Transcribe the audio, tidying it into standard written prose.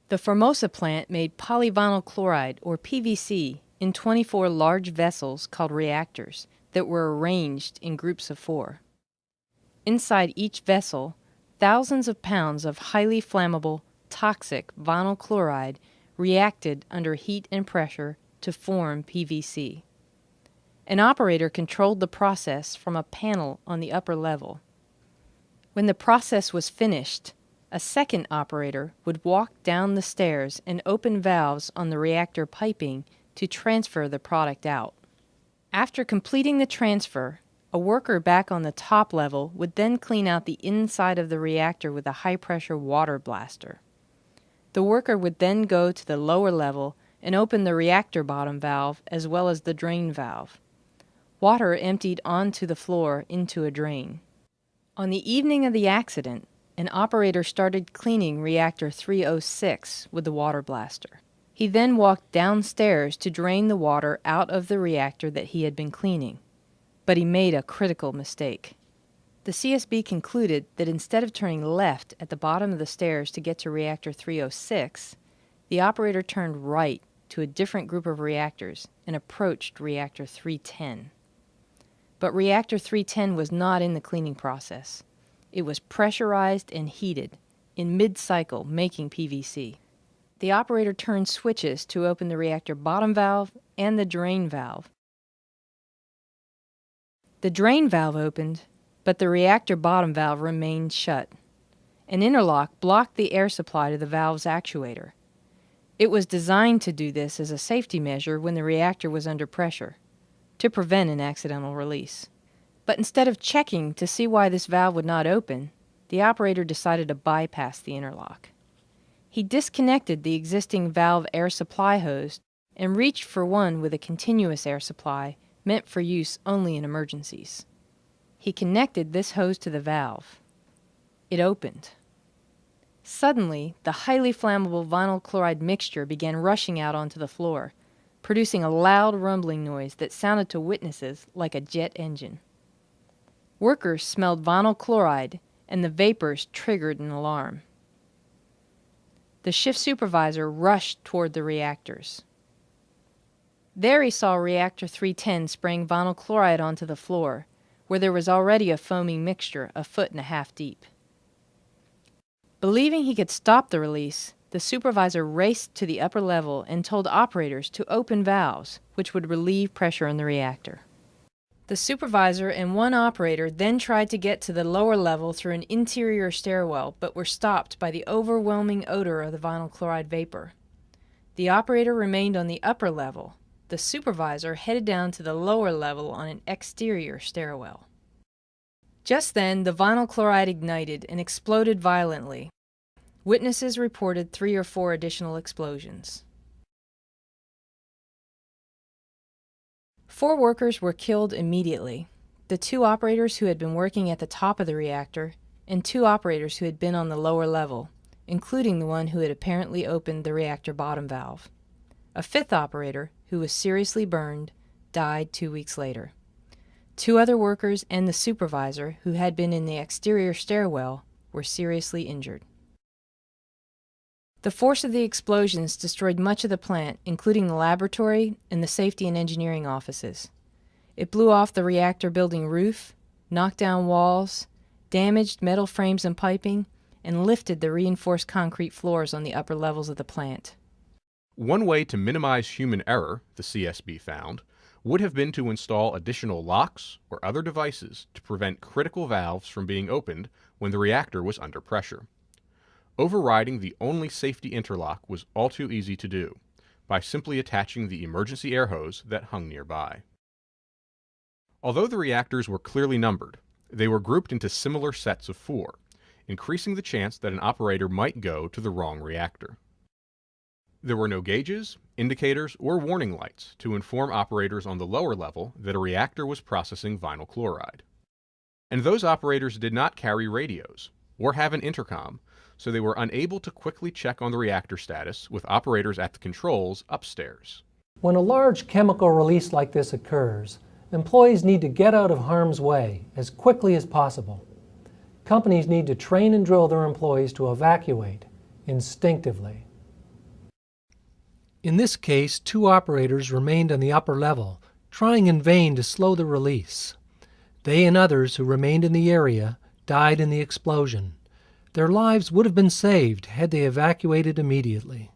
The Formosa plant made polyvinyl chloride, or PVC, in 24 large vessels called reactors that were arranged in groups of 4. Inside each vessel, thousands of pounds of highly flammable, toxic vinyl chloride reacted under heat and pressure to form PVC. An operator controlled the process from a panel on the upper level. When the process was finished, a second operator would walk down the stairs and open valves on the reactor piping to transfer the product out. After completing the transfer, a worker back on the top level would then clean out the inside of the reactor with a high-pressure water blaster. The worker would then go to the lower level and open the reactor bottom valve as well as the drain valve. Water emptied onto the floor into a drain. On the evening of the accident, an operator started cleaning reactor 306 with the water blaster. He then walked downstairs to drain the water out of the reactor that he had been cleaning. But he made a critical mistake. The CSB concluded that instead of turning left at the bottom of the stairs to get to reactor 306, the operator turned right to a different group of reactors and approached reactor 310. But reactor 310 was not in the cleaning process. It was pressurized and heated, in mid-cycle, making PVC. The operator turned switches to open the reactor bottom valve and the drain valve. The drain valve opened, but the reactor bottom valve remained shut. An interlock blocked the air supply to the valve's actuator. It was designed to do this as a safety measure when the reactor was under pressure, to prevent an accidental release. But instead of checking to see why this valve would not open, the operator decided to bypass the interlock. He disconnected the existing valve air supply hose and reached for one with a continuous air supply meant for use only in emergencies. He connected this hose to the valve. It opened. Suddenly, the highly flammable vinyl chloride mixture began rushing out onto the floor, producing a loud rumbling noise that sounded to witnesses like a jet engine. Workers smelled vinyl chloride, and the vapors triggered an alarm. The shift supervisor rushed toward the reactors. There he saw reactor 310 spraying vinyl chloride onto the floor, where there was already a foaming mixture 1.5 feet deep. Believing he could stop the release, the supervisor raced to the upper level and told operators to open valves, which would relieve pressure in the reactor. The supervisor and one operator then tried to get to the lower level through an interior stairwell, but were stopped by the overwhelming odor of the vinyl chloride vapor. The operator remained on the upper level. The supervisor headed down to the lower level on an exterior stairwell. Just then, the vinyl chloride ignited and exploded violently. Witnesses reported 3 or 4 additional explosions. 4 workers were killed immediately. The 2 operators who had been working at the top of the reactor, and 2 operators who had been on the lower level, including the one who had apparently opened the reactor bottom valve. A 5th operator, who was seriously burned, died 2 weeks later. 2 other workers and the supervisor, who had been in the exterior stairwell, were seriously injured. The force of the explosions destroyed much of the plant, including the laboratory and the safety and engineering offices. It blew off the reactor building roof, knocked down walls, damaged metal frames and piping, and lifted the reinforced concrete floors on the upper levels of the plant. One way to minimize human error, the CSB found, would have been to install additional locks or other devices to prevent critical valves from being opened when the reactor was under pressure. Overriding the only safety interlock was all too easy to do, by simply attaching the emergency air hose that hung nearby. Although the reactors were clearly numbered, they were grouped into similar sets of 4, increasing the chance that an operator might go to the wrong reactor. There were no gauges, indicators, or warning lights to inform operators on the lower level that a reactor was processing vinyl chloride. And those operators did not carry radios, or have an intercom, so they were unable to quickly check on the reactor status with operators at the controls upstairs. When a large chemical release like this occurs, employees need to get out of harm's way as quickly as possible. Companies need to train and drill their employees to evacuate instinctively. In this case, 2 operators remained on the upper level, trying in vain to slow the release. They and others who remained in the area died in the explosion. Their lives would have been saved had they evacuated immediately.